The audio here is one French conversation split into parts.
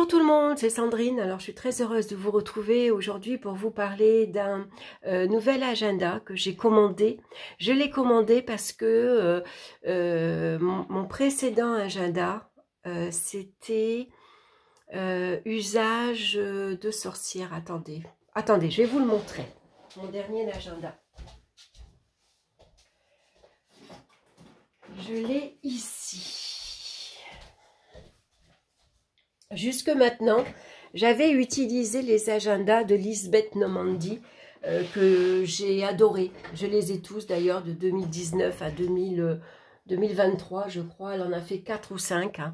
Bonjour tout le monde, c'est Sandrine. Alors je suis très heureuse de vous retrouver aujourd'hui pour vous parler d'un nouvel agenda que j'ai commandé. Je l'ai commandé parce que mon précédent agenda, c'était usage de sorcière. Attendez, je vais vous le montrer. Mon dernier agenda. Je l'ai ici. Jusque maintenant, j'avais utilisé les agendas de Lisbeth Normandie que j'ai adoré. Je les ai tous d'ailleurs de 2019 à 2023, je crois. Elle en a fait 4 ou 5. Hein.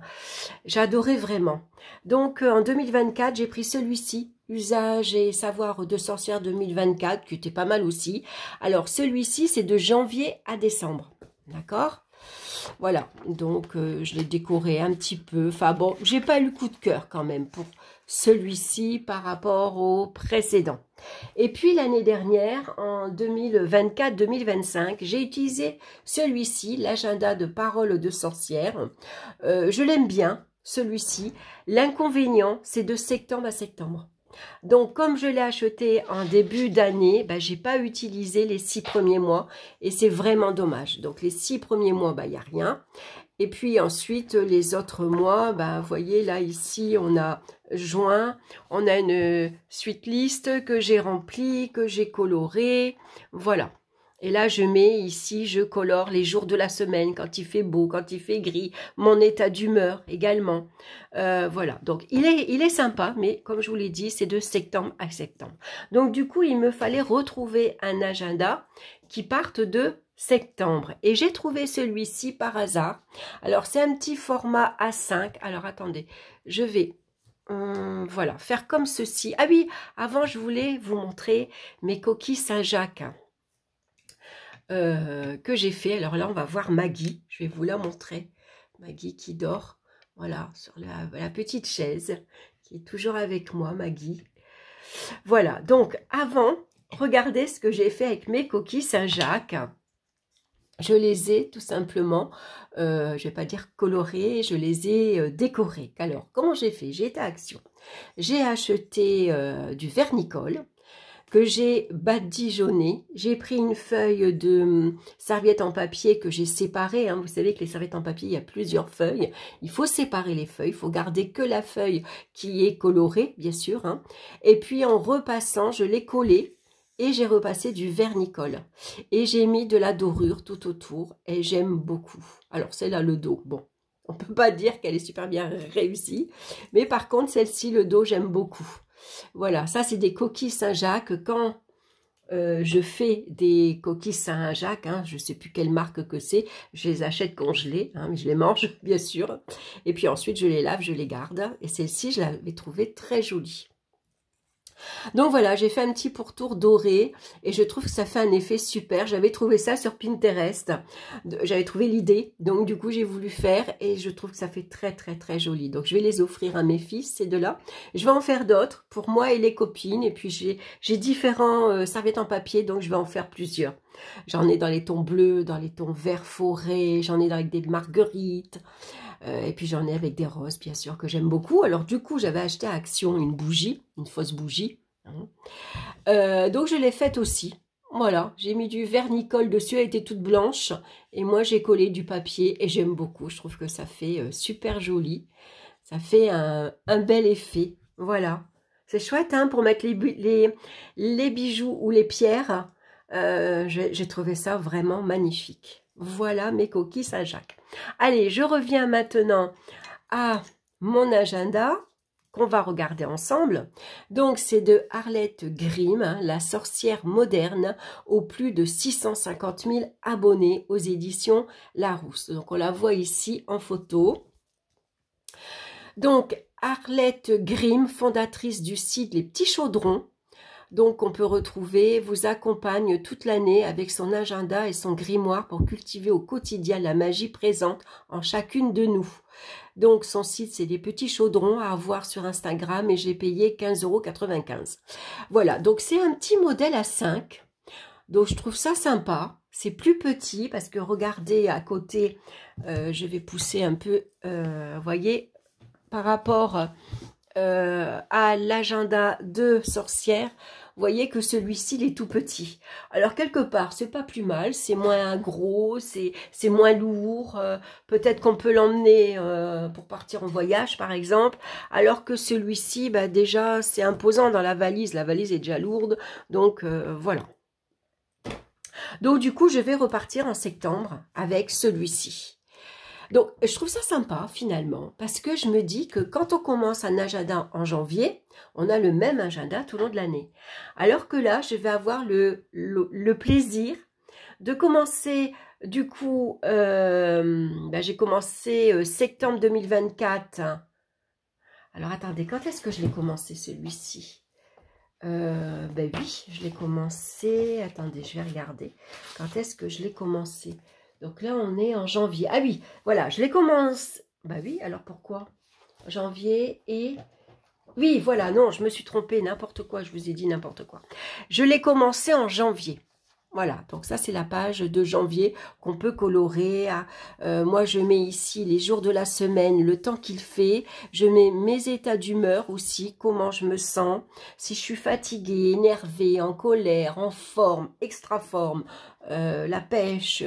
J'adorais vraiment. Donc en 2024, j'ai pris celui-ci, Usage et savoir de sorcière 2024, qui était pas mal aussi. Alors celui-ci, c'est de janvier à décembre. D'accord ? Voilà, donc je l'ai décoré un petit peu. Enfin bon, j'ai pas eu le coup de cœur quand même pour celui-ci par rapport au précédent. Et puis l'année dernière, en 2024-2025, j'ai utilisé celui-ci, l'agenda de parole de sorcière. Je l'aime bien, celui-ci. L'inconvénient, c'est de septembre à septembre. Donc, comme je l'ai acheté en début d'année, ben, je n'ai pas utilisé les 6 premiers mois et c'est vraiment dommage. Donc, les 6 premiers mois, ben, il n'y a rien. Et puis ensuite, les autres mois, ben, vous voyez, là, ici, on a juin, on a une suite liste que j'ai remplie, que j'ai colorée. Voilà. Et là, je mets ici, je colore les jours de la semaine, quand il fait beau, quand il fait gris, mon état d'humeur également. Voilà, donc il est sympa, mais comme je vous l'ai dit, c'est de septembre à septembre. Donc du coup, il me fallait retrouver un agenda qui parte de septembre. Et j'ai trouvé celui-ci par hasard. Alors, c'est un petit format A5. Alors, attendez, je vais... voilà, faire comme ceci. Ah oui, avant, je voulais vous montrer mes coquilles Saint-Jacques. Que j'ai fait. Alors là, on va voir Maggie. Je vais vous la montrer. Maggie qui dort, voilà, sur la petite chaise, qui est toujours avec moi, Maggie. Voilà, donc avant, regardez ce que j'ai fait avec mes coquilles Saint-Jacques. Je les ai tout simplement, je ne vais pas dire colorées, je les ai décorées. Alors, comment j'ai fait? J'ai été à Action. J'ai acheté du vernicole que j'ai badigeonné. J'ai pris une feuille de serviette en papier que j'ai séparée. Hein. Vous savez que les serviettes en papier, il y a plusieurs feuilles. Il faut séparer les feuilles. Il faut garder que la feuille qui est colorée, bien sûr. Hein. Et puis, en repassant, je l'ai collée et j'ai repassé du vernicole. Et j'ai mis de la dorure tout autour et j'aime beaucoup. Alors, c'est là le dos. Bon, on ne peut pas dire qu'elle est super bien réussie. Mais par contre, celle-ci, le dos, j'aime beaucoup. Voilà, ça c'est des coquilles Saint-Jacques. Quand je fais des coquilles Saint-Jacques, hein, je ne sais plus quelle marque que c'est, je les achète congelées, hein, mais je les mange bien sûr. Et puis ensuite je les lave, je les garde. Et celle-ci, je l'avais trouvée très jolie. Donc voilà, j'ai fait un petit pourtour doré et je trouve que ça fait un effet super. J'avais trouvé ça sur Pinterest, j'avais trouvé l'idée, donc du coup j'ai voulu faire et je trouve que ça fait très très très joli. Donc je vais les offrir à mes fils, ces deux-là. Je vais en faire d'autres pour moi et les copines et puis j'ai différents serviettes en papier, donc je vais en faire plusieurs. J'en ai dans les tons bleus, dans les tons vert forêt, j'en ai avec des marguerites. Et puis j'en ai avec des roses, bien sûr, que j'aime beaucoup. Alors du coup, j'avais acheté à Action une bougie, une fausse bougie. Hein. Donc je l'ai faite aussi. Voilà, j'ai mis du vernicole dessus, elle était toute blanche. Et moi, j'ai collé du papier et j'aime beaucoup. Je trouve que ça fait super joli. Ça fait un bel effet. Voilà. C'est chouette hein, pour mettre les bijoux ou les pierres. J'ai trouvé ça vraiment magnifique. Voilà mes coquilles Saint-Jacques. Allez, je reviens maintenant à mon agenda qu'on va regarder ensemble. Donc, c'est de Arlette Grimm, hein, la sorcière moderne, aux plus de 650 000 abonnés aux éditions Larousse. Donc, on la voit ici en photo. Donc, Arlette Grimm, fondatrice du site Les Petits Chaudrons, donc, on peut retrouver, vous accompagne toute l'année avec son agenda et son grimoire pour cultiver au quotidien la magie présente en chacune de nous. Donc, son site, c'est des petits chaudrons à avoir sur Instagram et j'ai payé 15,95 €. Voilà, donc c'est un petit modèle à 5. Donc, je trouve ça sympa. C'est plus petit parce que regardez à côté, je vais pousser un peu, vous voyez, par rapport à l'agenda de sorcière, vous voyez que celui-ci, il est tout petit. Alors, quelque part, c'est pas plus mal, c'est moins gros, c'est moins lourd. Peut-être qu'on peut l'emmener pour partir en voyage, par exemple. Alors que celui-ci, bah, déjà, c'est imposant dans la valise. La valise est déjà lourde, donc voilà. Donc, du coup, je vais repartir en septembre avec celui-ci. Donc, je trouve ça sympa, finalement, parce que je me dis que quand on commence un agenda en janvier, on a le même agenda tout au long de l'année. Alors que là, je vais avoir le plaisir de commencer, du coup, j'ai commencé septembre 2024. Alors, attendez, quand est-ce que je l'ai commencé, celui-ci? Oui, je l'ai commencé, attendez, je vais regarder. Quand est-ce que je l'ai commencé? Donc là, on est en janvier. Ah oui, voilà, je les commence. Bah oui, alors pourquoi? Janvier et... Oui, voilà, non, je me suis trompée, n'importe quoi, je vous ai dit n'importe quoi. Je l'ai commencé en janvier. Voilà, donc ça, c'est la page de janvier qu'on peut colorer. Moi, je mets ici les jours de la semaine, le temps qu'il fait. Je mets mes états d'humeur aussi, comment je me sens. Si je suis fatiguée, énervée, en colère, en forme, extra forme, la pêche,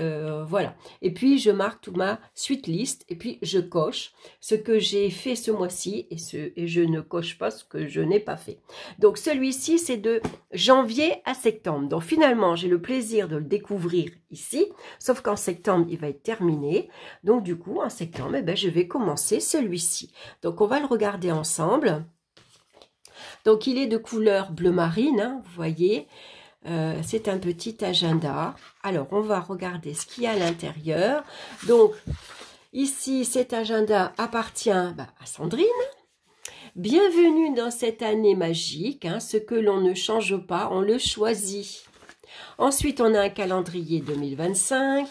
voilà. Et puis, je marque toute ma suite liste et puis je coche ce que j'ai fait ce mois-ci et je ne coche pas ce que je n'ai pas fait. Donc, celui-ci, c'est de janvier à septembre. Donc, finalement, j'ai le plaisir de le découvrir ici, sauf qu'en septembre, il va être terminé. Donc, du coup, en septembre, eh ben, je vais commencer celui-ci. Donc, on va le regarder ensemble. Donc, il est de couleur bleu marine, hein, vous voyez. C'est un petit agenda. Alors, on va regarder ce qu'il y a à l'intérieur. Donc, ici, cet agenda appartient à Sandrine. Bienvenue dans cette année magique. Hein, ce que l'on ne change pas, on le choisit. Ensuite, on a un calendrier 2025,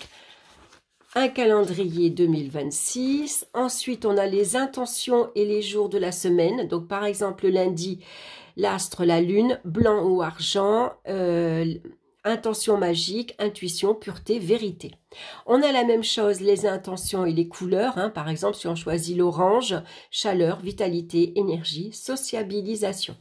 un calendrier 2026. Ensuite, on a les intentions et les jours de la semaine. Donc, par exemple, le lundi, l'astre, la lune, blanc ou argent, intention magique, intuition, pureté, vérité. On a la même chose, les intentions et les couleurs. Hein. Par exemple, si on choisit l'orange, chaleur, vitalité, énergie, sociabilisation.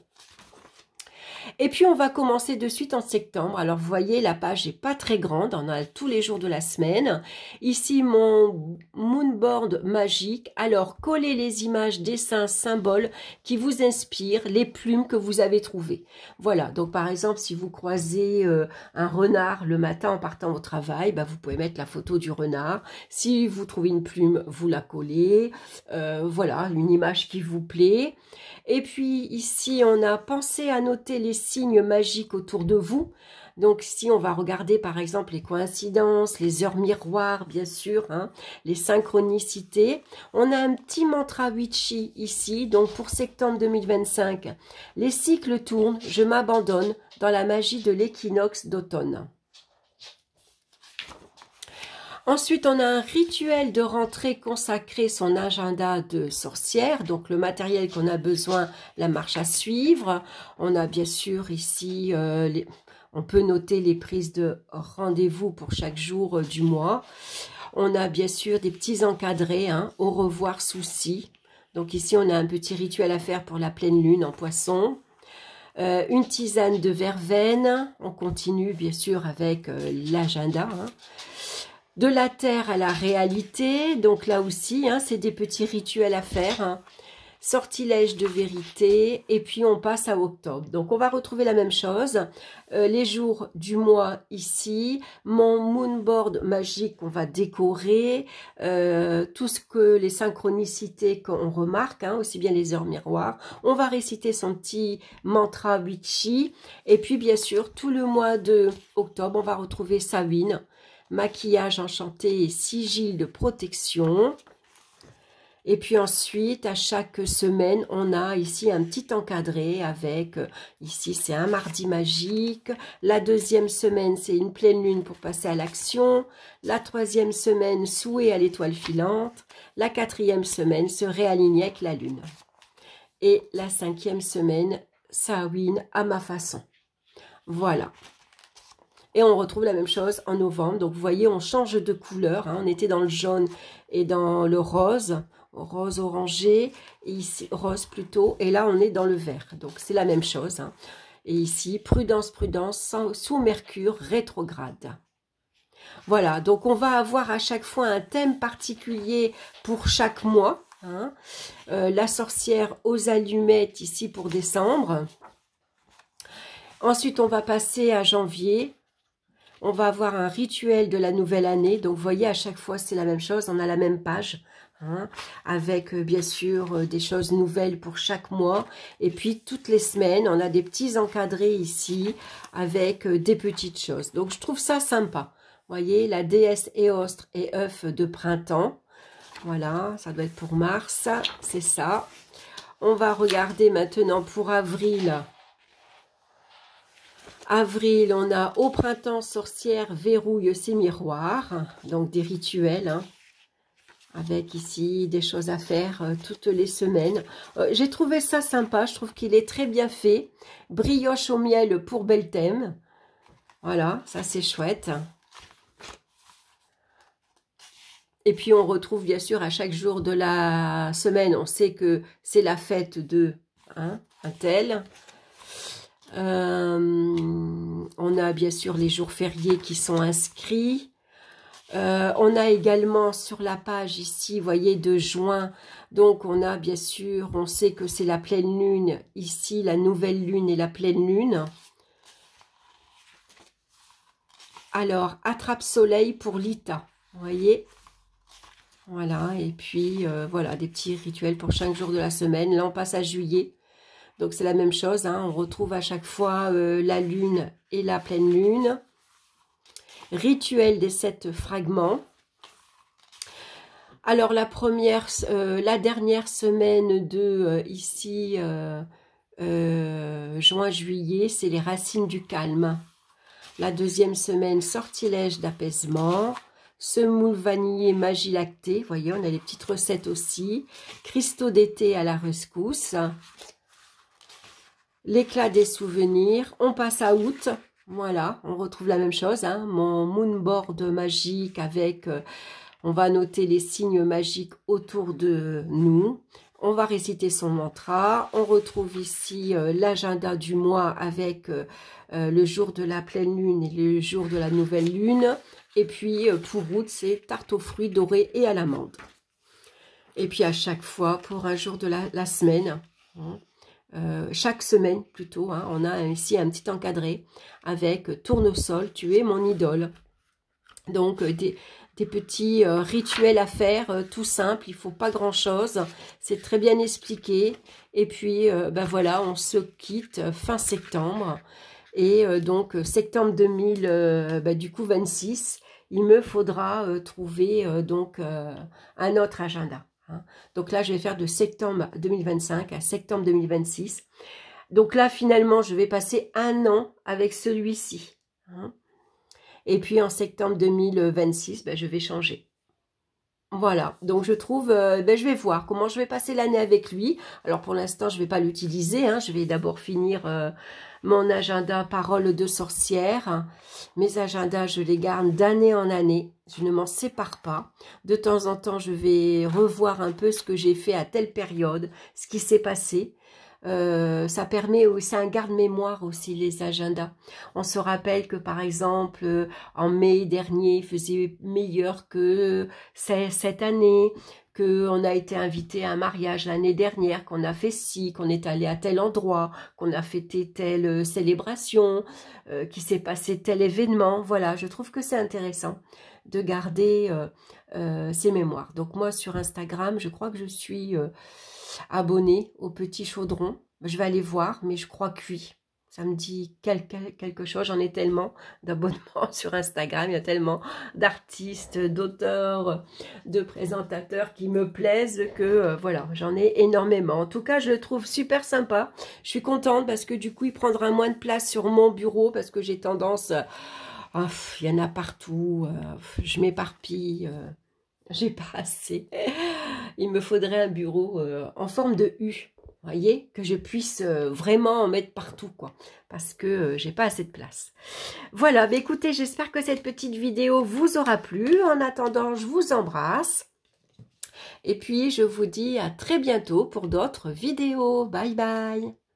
Et puis, on va commencer de suite en septembre. Alors, vous voyez, la page n'est pas très grande. On a tous les jours de la semaine. Ici, mon moonboard magique. Alors, collez les images, dessins, symboles qui vous inspirent, les plumes que vous avez trouvées. Voilà. Donc, par exemple, si vous croisez un renard le matin en partant au travail, vous pouvez mettre la photo du renard. Si vous trouvez une plume, vous la collez. Voilà, une image qui vous plaît. Et puis ici, on a pensé à noter les signes magiques autour de vous. Donc ici, on va regarder par exemple les coïncidences, les heures miroirs, bien sûr, hein, les synchronicités. On a un petit mantra witchy ici, donc pour septembre 2025. Les cycles tournent, je m'abandonne dans la magie de l'équinoxe d'automne. Ensuite, on a un rituel de rentrée consacré son agenda de sorcière. Donc, le matériel qu'on a besoin, la marche à suivre. On a bien sûr ici, on peut noter les prises de rendez-vous pour chaque jour du mois. On a bien sûr des petits encadrés, hein, au revoir souci. Donc, ici, on a un petit rituel à faire pour la pleine lune en poisson. Une tisane de verveine. On continue bien sûr avec l'agenda, hein. De la terre à la réalité, donc là aussi, hein, c'est des petits rituels à faire. Hein. Sortilège de vérité, et puis on passe à octobre. Donc on va retrouver la même chose. Les jours du mois ici, mon moonboard magique qu'on va décorer, tout ce que les synchronicités qu'on remarque, hein, aussi bien les heures miroirs. On va réciter son petit mantra witchy, et puis bien sûr, tout le mois de octobre, on va retrouver Samhain. Maquillage enchanté et sigil de protection. Et puis ensuite, à chaque semaine, on a ici un petit encadré avec, ici c'est un mardi magique. La deuxième semaine, c'est une pleine lune pour passer à l'action. La troisième semaine, souhait à l'étoile filante. La quatrième semaine, se réaligner avec la lune. Et la cinquième semaine, Samhain à ma façon. Voilà. Et on retrouve la même chose en novembre. Donc, vous voyez, on change de couleur. Hein. On était dans le jaune et dans le rose. rose orangé, et ici rose plutôt, et là on est dans le vert, donc c'est la même chose, hein. Et ici, prudence, prudence, sous Mercure rétrograde. Voilà, donc on va avoir à chaque fois un thème particulier pour chaque mois, hein. La sorcière aux allumettes ici pour décembre. Ensuite, on va passer à janvier. On va avoir un rituel de la nouvelle année. Donc, vous voyez, à chaque fois, c'est la même chose. On a la même page, hein, avec, bien sûr, des choses nouvelles pour chaque mois. Et puis, toutes les semaines, on a des petits encadrés ici avec des petites choses. Donc, je trouve ça sympa. Vous voyez, la déesse Éostre et œuf de printemps. Voilà, ça doit être pour mars. C'est ça. On va regarder maintenant pour avril. Avril, on a au printemps, sorcière verrouille ses miroirs, donc des rituels, hein, avec ici des choses à faire toutes les semaines. J'ai trouvé ça sympa, je trouve qu'il est très bien fait. Brioche au miel pour Belthème. Voilà, ça c'est chouette. Et puis on retrouve bien sûr à chaque jour de la semaine, on sait que c'est la fête de un tel. On a bien sûr les jours fériés qui sont inscrits. On a également sur la page ici, vous voyez, de juin. Donc on a bien sûr, on sait que c'est la pleine lune. Ici, la nouvelle lune et la pleine lune. Alors, attrape soleil pour Lita. Vous voyez? Voilà, et puis voilà, des petits rituels pour chaque jour de la semaine. Là, on passe à juillet. Donc, c'est la même chose, hein. On retrouve à chaque fois la lune et la pleine lune. Rituel des 7 fragments. Alors, la dernière semaine de ici, juin-juillet, c'est les racines du calme. La deuxième semaine, sortilège d'apaisement. Semoule vanillé, magie lactée. Vous voyez, on a les petites recettes aussi. Cristaux d'été à la rescousse. L'éclat des souvenirs. On passe à août. Voilà, on retrouve la même chose, hein. Mon moonboard magique avec, on va noter les signes magiques autour de nous. On va réciter son mantra. On retrouve ici l'agenda du mois avec le jour de la pleine lune et le jour de la nouvelle lune. Et puis pour août, c'est tarte aux fruits dorés et à l'amande. Et puis à chaque fois, pour un jour de la semaine, hein, chaque semaine plutôt, hein, on a ici un petit encadré avec tournesol, tu es mon idole. Donc des petits rituels à faire, tout simple, il ne faut pas grand chose, c'est très bien expliqué. Et puis ben voilà, on se quitte fin septembre. Et donc septembre 2000, du coup 26, il me faudra trouver donc un autre agenda. Hein. Donc là, je vais faire de septembre 2025 à septembre 2026. Donc là, finalement, je vais passer un an avec celui-ci. Hein. Et puis en septembre 2026, je vais changer. Voilà, donc je trouve, je vais voir comment je vais passer l'année avec lui. Alors pour l'instant, je ne vais pas l'utiliser, hein. Je vais d'abord finir mon agenda parole de sorcière. Mes agendas, je les garde d'année en année. Je ne m'en sépare pas. De temps en temps, je vais revoir un peu ce que j'ai fait à telle période, ce qui s'est passé. Ça permet aussi un garde-mémoire aussi, les agendas. On se rappelle que par exemple en mai dernier il faisait meilleur que cette année, qu'on a été invité à un mariage l'année dernière, qu'on a fait ci, qu'on est allé à tel endroit, qu'on a fêté telle célébration, qu'il s'est passé tel événement. Voilà, je trouve que c'est intéressant de garder ces mémoires. Donc moi sur Instagram, je crois que je suis abonnée au Petit Chaudron. Je vais aller voir, mais je crois que oui. Ça me dit quelque chose. J'en ai tellement d'abonnements sur Instagram. Il y a tellement d'artistes, d'auteurs, de présentateurs qui me plaisent que voilà, j'en ai énormément. En tout cas, je le trouve super sympa. Je suis contente parce que du coup, il prendra moins de place sur mon bureau parce que j'ai tendance... il y en a partout. Je m'éparpille. J'ai pas assez. Il me faudrait un bureau en forme de U. Vous voyez, que je puisse vraiment en mettre partout, quoi. Parce que j'ai pas assez de place. Voilà, écoutez, j'espère que cette petite vidéo vous aura plu. En attendant, je vous embrasse. Et puis, je vous dis à très bientôt pour d'autres vidéos. Bye bye.